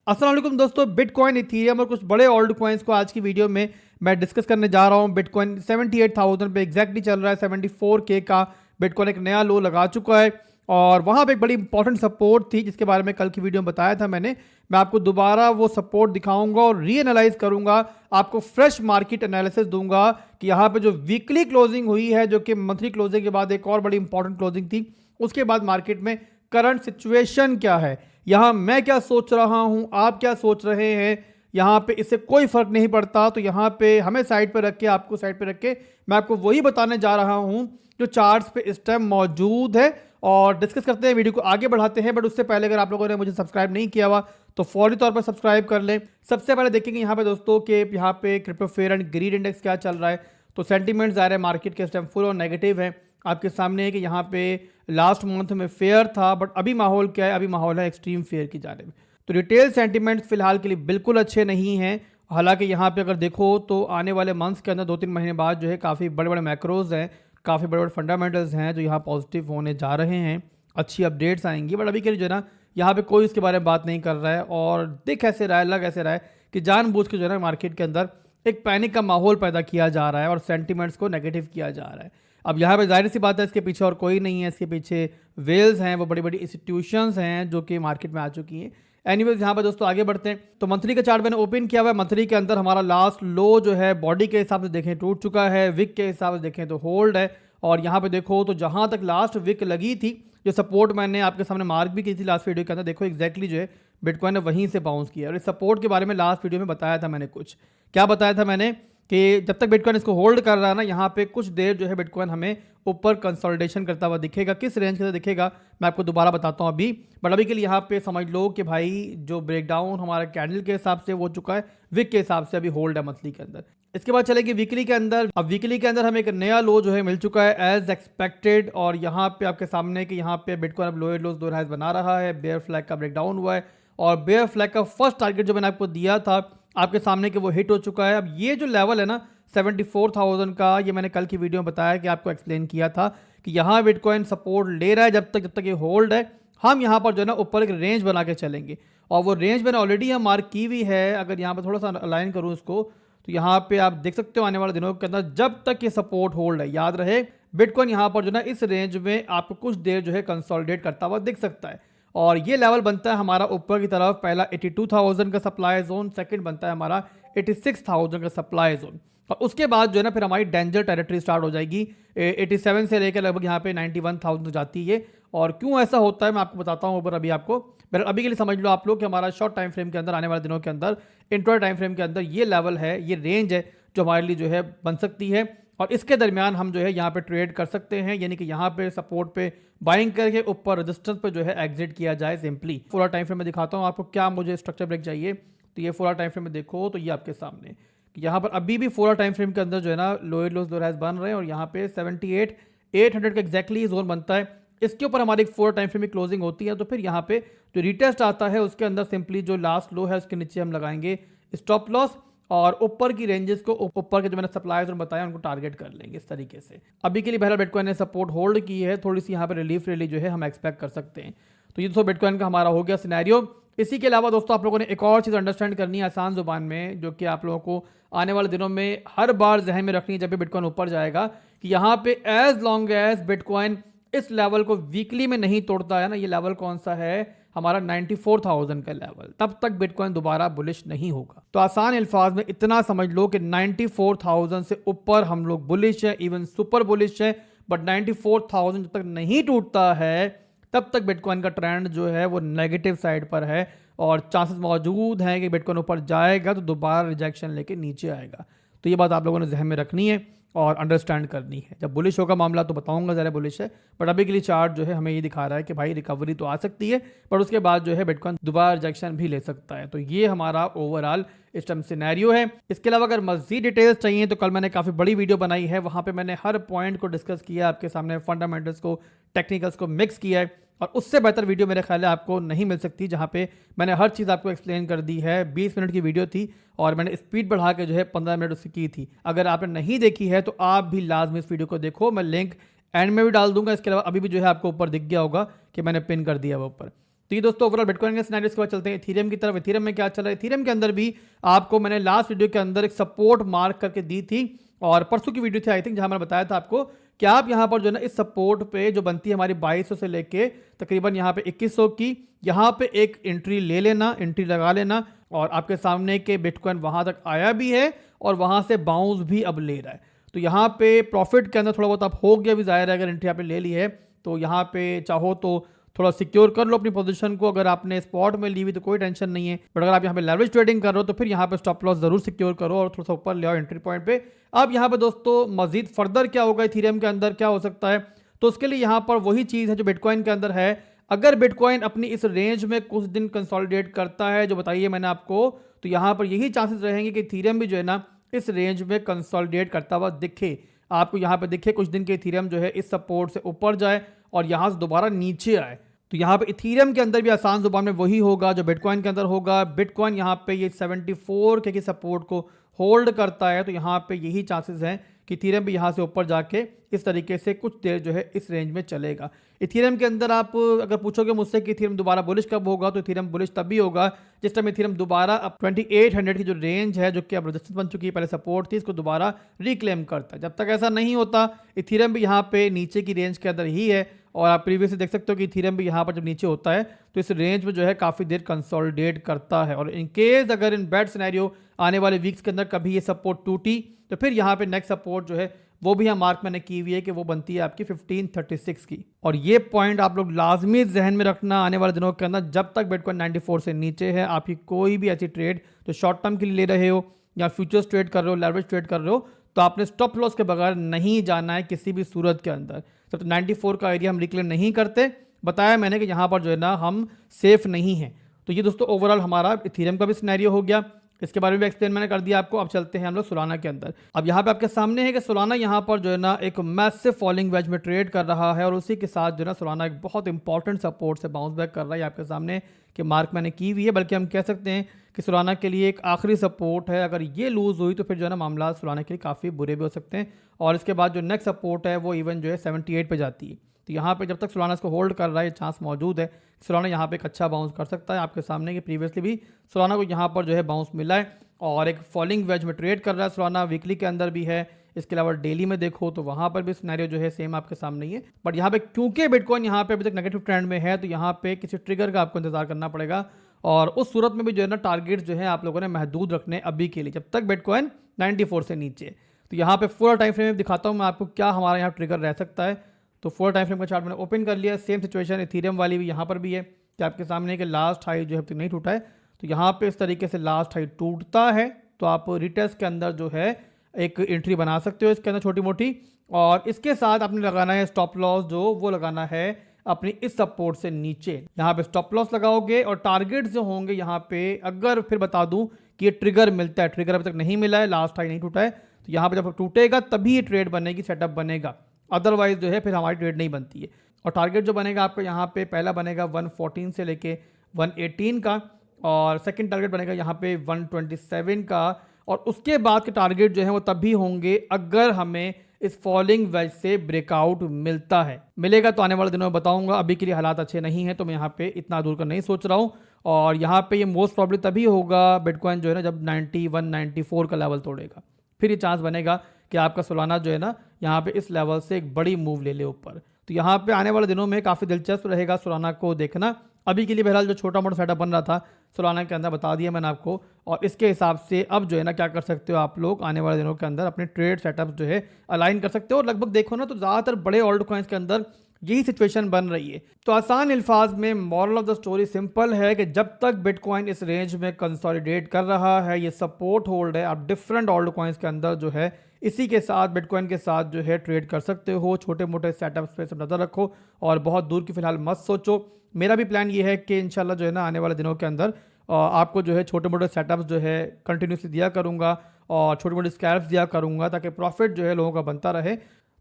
अस्सलाम वालेकुम दोस्तों, बिटकॉइन, इथीरियम और कुछ बड़े ओल्ड कॉइन्स को आज की वीडियो में मैं डिस्कस करने जा रहा हूं। बिटकॉइन 78,000 पे एग्जैक्टली चल रहा है। 74K का बिटकॉइन एक नया लो लगा चुका है और वहां पे एक बड़ी इंपॉर्टेंट सपोर्ट थी जिसके बारे में कल की वीडियो में बताया था मैंने। मैं आपको दोबारा वो सपोर्ट दिखाऊंगा और रीएनालाइज करूंगा, आपको फ्रेश मार्केट एनालिसिस दूंगा कि यहाँ पे जो वीकली क्लोजिंग हुई है, जो कि मंथली क्लोजिंग के बाद एक और बड़ी इंपॉर्टेंट क्लोजिंग थी, उसके बाद मार्केट में करंट सिचुएशन क्या है, यहां मैं क्या सोच रहा हूं, आप क्या सोच रहे हैं। यहां पे इससे कोई फर्क नहीं पड़ता, तो यहां पे हमें साइड पे रख के, आपको साइड पे रख के मैं आपको वही बताने जा रहा हूं जो चार्ट्स पे इस टाइम मौजूद है। और डिस्कस करते हैं, वीडियो को आगे बढ़ाते हैं। बट उससे पहले अगर आप लोगों ने मुझे सब्सक्राइब नहीं किया हुआ तो फौरी तौर पर सब्सक्राइब कर लें। सबसे पहले देखेंगे यहाँ पे दोस्तों कि यहाँ पे crypto fair and greed index क्या चल रहा है। तो सेंटीमेंट ज़ाहिर है मार्केट के इस टाइम फुल और नेगेटिव है। आपके सामने है कि यहाँ पे लास्ट मंथ में फेयर था, बट अभी माहौल क्या है, अभी माहौल है एक्सट्रीम फेयर की जानिब। तो रिटेल सेंटीमेंट्स फिलहाल के लिए बिल्कुल अच्छे नहीं हैं। हालांकि यहाँ पे अगर देखो तो आने वाले मंथ्स के अंदर 2-3 महीने बाद जो है काफ़ी बड़े बड़े मैक्रोज हैं, काफ़ी बड़े बड़े फंडामेंटल्स हैं जो यहाँ पॉजिटिव होने जा रहे हैं, अच्छी अपडेट्स आएंगी। बट अभी के लिए जो है ना, यहाँ पे कोई इसके बारे में बात नहीं कर रहा है और दिख ऐसे रहा है, लग ऐसे रहा है कि जानबूझ के जो है ना मार्केट के अंदर एक पैनिक का माहौल पैदा किया जा रहा है और सेंटीमेंट्स को नेगेटिव किया जा रहा है। अब यहाँ पे जाहिर सी बात है इसके पीछे और कोई नहीं है, इसके पीछे वेल्स हैं, वो बड़ी बड़ी इंस्टीट्यूशंस हैं जो कि मार्केट में आ चुकी हैं। एनीवेज यहाँ पे दोस्तों आगे बढ़ते हैं। तो मंथली का चार्ट मैंने ओपन किया हुआ है। मंथली के अंदर हमारा लास्ट लो जो है बॉडी के हिसाब से देखें टूट चुका है, विक के हिसाब से देखें तो होल्ड है। और यहाँ पे देखो तो जहाँ तक लास्ट विक लगी थी, जो सपोर्ट मैंने आपके सामने मार्क भी की थी लास्ट वीडियो के अंदर, देखो एक्जैक्टली जो है बिटकॉइन ने वहीं से बाउंस किया। और इस सपोर्ट के बारे में लास्ट वीडियो में बताया था मैंने, कुछ क्या बताया था मैंने कि जब तक बिटकॉइन इसको होल्ड कर रहा है ना, यहाँ पे कुछ देर जो है बिटकॉइन हमें ऊपर कंसोलिडेशन करता हुआ दिखेगा। किस रेंज के अंदर दिखेगा मैं आपको दोबारा बताता हूँ अभी। बट अभी के लिए यहाँ पे समझ लो कि भाई जो ब्रेकडाउन हमारा कैंडल के हिसाब से हो चुका है, विक के हिसाब से अभी होल्ड है मंथली के अंदर। इसके बाद चलेगी वीकली के अंदर। अब वीकली के अंदर हमें एक नया लो जो है मिल चुका है एज एक्सपेक्टेड। और यहाँ पे आपके सामने कि यहाँ पे बिटकॉइन अब लोअर लोज दो बना रहा है, बेयर फ्लैग का ब्रेकडाउन हुआ है और बेयर फ्लैग का फर्स्ट टारगेट जो मैंने आपको दिया था आपके सामने कि वो हिट हो चुका है। अब ये जो लेवल है ना 74,000 का, ये मैंने कल की वीडियो में बताया कि आपको एक्सप्लेन किया था कि यहाँ बिटकॉइन सपोर्ट ले रहा है जब तक ये होल्ड है। हम यहाँ पर जो है ना ऊपर एक रेंज बना के चलेंगे और वो रेंज मैंने ऑलरेडी यहाँ मार्क की हुई है। अगर यहाँ पर थोड़ा सा अलाइन करूँ इसको तो यहाँ पे आप देख सकते हो आने वाले दिनों के अंदर जब तक ये सपोर्ट होल्ड है, याद रहे बिटकॉइन यहाँ पर जो ना इस रेंज में आपको कुछ देर जो है कंसोलिडेट करता हुआ दिख सकता है। और ये लेवल बनता है हमारा ऊपर की तरफ, पहला 82,000 का सप्लाई जोन, सेकंड बनता है हमारा 86,000 का सप्लाई जोन। और उसके बाद जो है ना फिर हमारी डेंजर टेरिटरी स्टार्ट हो जाएगी। 87 से लेकर लगभग यहाँ पे 91,000 तक जाती है। और क्यों ऐसा होता है मैं आपको बताता हूँ ऊपर अभी आपको। अभी के लिए समझ लो आप लोग कि हमारा शॉर्ट टाइम फ्रेम के अंदर आने वाले दिनों के अंदर, इंट्रा टाइम फ्रेम के अंदर ये लेवल है, ये रेंज है जो हमारे लिए जो है बन सकती है। और इसके दरमियान हम जो है यहाँ पे ट्रेड कर सकते हैं, यानी कि यहाँ पे सपोर्ट पे बाइंग करके ऊपर रेजिस्टेंस पे जो है एग्जिट किया जाए सिंपली। पूरा टाइम फ्रेम में दिखाता हूँ आपको क्या मुझे स्ट्रक्चर ब्रेक चाहिए। तो ये पूरा टाइम फ्रेम में देखो तो ये आपके सामने यहाँ पर अभी भी पूरा टाइम फ्रेम के अंदर जो है ना लोअर लोज दो बन रहे हैं और यहाँ पे 78,800 का एक्जैक्टली जोन बनता है। इसके ऊपर हमारी एक 4 टाइम फ्रेम में क्लोजिंग होती है। तो फिर यहाँ पे जो रिटेस्ट आता है उसके अंदर सिंपली जो लास्ट लो है उसके नीचे हम लगाएंगे स्टॉप लॉस और ऊपर की रेंजेस को, ऊपर के जो मैंने सप्लायर्स बताया उनको टारगेट कर लेंगे इस तरीके से। अभी के लिए बहरहाल बिटकॉइन ने सपोर्ट होल्ड की है, थोड़ी सी यहाँ पे रिलीफ रैली जो है हम एक्सपेक्ट कर सकते हैं। तो ये तो बिटकॉइन का हमारा हो गया सिनेरियो। इसी के अलावा दोस्तों आप लोगों ने एक और चीज़ अंडरस्टैंड करनी है आसान जुबान में, जो कि आप लोगों को आने वाले दिनों में हर बार जहन में रखनी है जब भी बिटकॉइन ऊपर जाएगा, कि यहाँ पे एज लॉन्ग एज बिटकॉइन इस लेवल को वीकली में नहीं तोड़ता है ना, ये लेवल कौन सा है हमारा 94,000 का लेवल, तब तक बिटकॉइन दोबारा बुलिश नहीं होगा। तो आसान अल्फाज में इतना समझ लो कि 94,000 से ऊपर हम लोग बुलिश है, इवन सुपर बुलिश है। बट 94,000 जब तक नहीं टूटता है तब तक बिटकॉइन का ट्रेंड जो है वो नेगेटिव साइड पर है और चांसेस मौजूद हैं कि बिटकॉइन ऊपर जाएगा तो दोबारा रिजेक्शन लेके नीचे आएगा। तो ये बात आप लोगों ने ज़हन में रखनी है और अंडरस्टैंड करनी है। जब बुलिश होगा मामला तो बताऊंगा ज़रा बुलिश है, बट अभी के लिए चार्ट जो है हमें ये दिखा रहा है कि भाई रिकवरी तो आ सकती है पर उसके बाद जो है बिटकॉइन दोबारा रिजेक्शन भी ले सकता है। तो ये हमारा ओवरऑल इस टाइम सिनेरियो है। इसके अलावा अगर मज़ीद डिटेल्स चाहिए तो कल मैंने काफ़ी बड़ी वीडियो बनाई है, वहाँ पर मैंने हर पॉइंट को डिस्कस किया, आपके सामने फंडामेंटल्स को टेक्निकल्स को मिक्स किया है। और उससे बेहतर वीडियो मेरे ख्याल है आपको नहीं मिल सकती, जहाँ पे मैंने हर चीज़ आपको एक्सप्लेन कर दी है। 20 मिनट की वीडियो थी और मैंने स्पीड बढ़ा के जो है 15 मिनट उसकी की थी। अगर आपने नहीं देखी है तो आप भी लाजमी इस वीडियो को देखो, मैं लिंक एंड में भी डाल दूंगा। इसके अलावा अभी भी जो है आपको ऊपर दिख गया होगा कि मैंने पिन कर दिया वो ऊपर। तो ये दोस्तों ओवरऑल बिटकॉइन के सिनेरियो। के बाद चलते हैं इथेरियम की तरफ। इथेरियम में क्या चल रहा है? इथेरियम के अंदर भी आपको मैंने लास्ट वीडियो के अंदर एक सपोर्ट मार्क करके दी थी, और परसों की वीडियो थी आई थिंक, जहां मैंने बताया था आपको कि आप यहां पर जो है ना इस सपोर्ट पे जो बनती है हमारी 2200 से लेके तकरीबन यहां पे 2100 की, यहां पे एक एंट्री ले लेना, एंट्री लगा लेना। और आपके सामने के बिटकॉइन वहां तक आया भी है और वहां से बाउंस भी अब ले रहा है। तो यहाँ पे प्रॉफिट के अंदर थोड़ा बहुत आप हो गया भी, जाहिर है अगर एंट्री आपने ले ली है तो यहाँ पे चाहो तो थोड़ा सिक्योर कर लो अपनी पोजीशन को। अगर आपने स्पॉट में ली हुई तो कोई टेंशन नहीं है, बट अगर आप यहाँ पे लेवरेज ट्रेडिंग कर रहे हो तो फिर यहाँ पे स्टॉप लॉस जरूर सिक्योर करो और थोड़ा सा ऊपर ले आओ एंट्री पॉइंट पे। अब यहाँ पे दोस्तों मजीद फर्दर क्या होगा इथेरियम के अंदर, क्या हो सकता है? तो उसके लिए यहाँ पर वही चीज़ है जो बिटकॉइन के अंदर है। अगर बिटकॉइन अपनी इस रेंज में कुछ दिन कंसोलिडेट करता है जो बताइए मैंने आपको, तो यहाँ पर यही चांसेस रहेंगे कि इथेरियम भी जो है ना इस रेंज में कंसोलिडेट करता हुआ दिखे। आपको यहाँ पे दिखे कुछ दिन के इथेरियम जो है इस सपोर्ट से ऊपर जाए और यहाँ से दोबारा नीचे आए। तो यहाँ पे इथेरियम के अंदर भी आसान जुबान में वही होगा जो बिटकॉइन के अंदर होगा। बिटकॉइन यहाँ पे ये 74 के सपोर्ट को होल्ड करता है, तो यहाँ पे यही चांसेस हैं कि इथेरियम भी यहाँ से ऊपर जाके इस तरीके से कुछ देर जो है इस रेंज में चलेगा। इथेरियम के अंदर आप अगर पूछोगे मुझसे कि इथेरियम दोबारा बुलिश कब होगा, तो इथेरियम बुलिश तभी होगा जिस टाइम इथेरियम दोबारा अब 2800 की जो रेंज है जो कि अब रेजिस्टेंस बन चुकी है, पहले सपोर्ट थी, इसको दोबारा रिक्लेम करता है। जब तक ऐसा नहीं होता इथेरियम भी यहाँ पे नीचे की रेंज के अंदर ही है। और आप प्रीवियसली देख सकते हो कि इथेरियम भी यहाँ पर जब नीचे होता है तो इस रेंज में जो है काफ़ी देर कंसोलिडेट करता है। और इन केस अगर इन बैड सिनेरियो आने वाले वीक्स के अंदर कभी ये सपोर्ट टूटी तो फिर यहाँ पे नेक्स्ट सपोर्ट जो है वो भी यहाँ मार्क मैंने की हुई है कि वो बनती है आपकी 1536 की। और ये पॉइंट आप लोग लाजमी जहन में रखना आने वाले दिनों के अंदर, जब तक बिटकॉइन 94 से नीचे है आपकी कोई भी ऐसी ट्रेड जो शॉर्ट टर्म के लिए ले रहे हो या फ्यूचर्स ट्रेड कर रहे हो, लेवरेज ट्रेड कर रहे हो, तो आपने स्टॉप लॉस के बगैर नहीं जाना है किसी भी सूरत के अंदर। जब 94 का एरिया हम रिक्लेम नहीं करते, बताया मैंने कि यहाँ पर जो है ना हम सेफ नहीं हैं। तो ये दोस्तों ओवरऑल हमारा इथेरियम का भी सिनेरियो हो गया, इसके बारे में भी एक्सप्लेन मैंने कर दिया आपको। अब चलते हैं हम लोग सोलाना के अंदर। अब यहाँ पे आपके सामने है कि सोलाना यहाँ पर जो है ना एक मैसिव फॉलिंग वेज में ट्रेड कर रहा है और उसी के साथ जो है ना सोलाना एक बहुत इंपॉर्टेंट सपोर्ट से बाउंस बैक कर रहा है। आपके सामने कि मार्क मैंने की हुई है, बल्कि हम कह सकते हैं कि सोलाना के लिए एक आखिरी सपोर्ट है। अगर ये लूज हुई तो फिर जो है ना मामला सोलाना के लिए काफ़ी बुरे भी हो सकते हैं। और इसके बाद जो नेक्स्ट सपोर्ट है वो इवन जो है 78 पे जाती है। तो यहाँ पे जब तक सोलाना इसको होल्ड कर रहा है चांस मौजूद है सोलाना यहाँ पे एक अच्छा बाउंस कर सकता है। आपके सामने कि प्रीवियसली भी सोलाना को यहाँ पर जो है बाउंस मिला है और एक फॉलिंग वेज में ट्रेड कर रहा है सोलाना, वीकली के अंदर भी है। इसके अलावा डेली में देखो तो वहाँ पर भी सिनेरियो जो है सेम आपके सामने ही है। बट यहाँ पे क्योंकि बिटकॉइन यहाँ पे अभी तक नेगेटिव ट्रेंड में है तो यहाँ पे किसी ट्रिगर का आपको इंतजार करना पड़ेगा। और उस सूरत में भी जो है ना टारगेट जो है आप लोगों ने महदूद रखने अभी के लिए, जब तक बिटकॉइन 94 से नीचे। तो यहाँ पे फुल टाइम फ्रेम में दिखाता हूँ मैं आपको क्या हमारा यहाँ ट्रिगर रह सकता है। तो फुल टाइम फ्रेम का चार्ट मैंने ओपन कर लिया। सेम सिचुएशन इथेरियम वाली भी यहाँ पर भी है कि आपके सामने कि लास्ट हाई जो है अब तक नहीं टूटा है। तो यहाँ पे इस तरीके से लास्ट हाई टूटता है तो आप रिटेस्ट के अंदर जो है एक एंट्री बना सकते हो इसके अंदर छोटी मोटी। और इसके साथ आपने लगाना है स्टॉप लॉस, जो वो लगाना है अपनी इस सपोर्ट से नीचे। यहाँ पे स्टॉप लॉस लगाओगे और टारगेट जो होंगे यहाँ पे, अगर फिर बता दूं कि ये ट्रिगर मिलता है, ट्रिगर अभी तक नहीं मिला है, लास्ट हाई नहीं टूटा है, तो यहाँ पे जब टूटेगा तभी ये ट्रेड बनेगी, सेटअप बनेगा। अदरवाइज जो है फिर हमारी ट्रेड नहीं बनती है। और टारगेट जो बनेगा आपका यहाँ पे पहला बनेगा 114 से लेके 118 का, और सेकंड टारगेट बनेगा यहाँ पे 127 का। और उसके बाद के टारगेट जो है वो तब भी होंगे अगर हमें इस फॉलिंग वेज से ब्रेकआउट मिलता है। मिलेगा तो आने वाले दिनों में बताऊंगा, अभी के लिए हालात अच्छे नहीं है तो मैं यहाँ पे इतना दूर का नहीं सोच रहा हूँ। और यहाँ पे ये मोस्ट प्रॉब्ली तभी होगा बिटकॉइन जो है ना जब 91 94 का लेवल तोड़ेगा, फिर ये चांस बनेगा कि आपका सोलाना जो है ना यहाँ पे इस लेवल से एक बड़ी मूव ले ले ऊपर। तो यहाँ पे आने वाले दिनों में काफ़ी दिलचस्प रहेगा सोलाना को देखना। अभी के लिए बहरहाल जो छोटा मोटा सेटअप बन रहा था सोलाना के अंदर बता दिया मैंने आपको, और इसके हिसाब से अब जो है ना क्या कर सकते हो आप लोग आने वाले दिनों के अंदर अपने ट्रेड सेटअप जो है अलाइन कर सकते हो। और लगभग देखो ना तो ज़्यादातर बड़े ऑल्ट कॉइन्स के अंदर यही सिचुएशन बन रही है। तो आसान अल्फाज में moral of the story simple है कि जब तक बिटकॉइन इस रेंज में कंसोलिडेट कर रहा है, ये सपोर्ट होल्ड है, आप डिफरेंट ऑल्ट कॉइन्स के अंदर जो है इसी के साथ बिटकॉइन के साथ जो है ट्रेड कर सकते हो। छोटे मोटे सेटअप्स पे सब नज़र रखो और बहुत दूर की फिलहाल मत सोचो। मेरा भी प्लान ये है कि इंशाल्लाह जो है ना आने वाले दिनों के अंदर आपको जो है छोटे मोटे सेटअप्स जो है कंटिन्यूसली दिया करूँगा और छोटे मोटे स्कैल्प्स दिया करूँगा ताकि प्रॉफिट जो है लोगों का बनता रहे।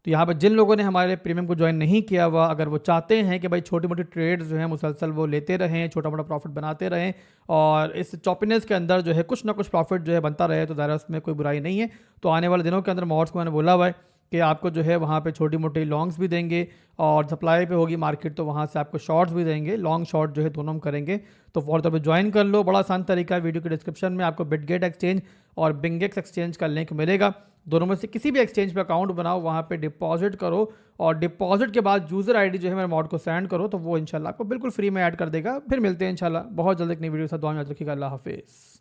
तो यहाँ पर जिन लोगों ने हमारे प्रीमियम को ज्वाइन नहीं किया हुआ, अगर वो चाहते हैं कि भाई छोटी मोटी ट्रेड्स जो हैं मुसलसल वो लेते रहें, छोटा मोटा प्रॉफिट बनाते रहें और इस चॉपिनेस के अंदर जो है कुछ ना कुछ प्रॉफिट जो है बनता रहे, तो ज़रा उसमें कोई बुराई नहीं है। तो आने वाले दिनों के अंदर मॉड्स को मैंने बोला हुआ है कि आपको जो है वहाँ पे छोटी मोटी लॉन्ग्स भी देंगे, और सप्लाई पे होगी मार्केट तो वहाँ से आपको शॉर्ट्स भी देंगे। लॉन्ग शॉर्ट जो है दोनों हम करेंगे। तो फॉर पे ज्वाइन कर लो, बड़ा आसान तरीका है। वीडियो के डिस्क्रिप्शन में आपको बिटगेट एक्सचेंज और बिंगेक्स एक्सचेंज का लिंक मिलेगा। दोनों में से किसी भी एक्सचेंज पे अकाउंट बनाओ, वहाँ पे डिपॉजिट करो, और डिपॉजिट के बाद यूज़र आईडी जो है मेरे मॉड को सेंड करो, तो वो इंशाल्लाह आपको बिल्कुल फ्री में ऐड कर देगा। फिर मिलते हैं इंशाल्लाह बहुत जल्द एक नई वीडियो के साथ। दुआ में याद रखिएगा। अल्लाह हाफिज़।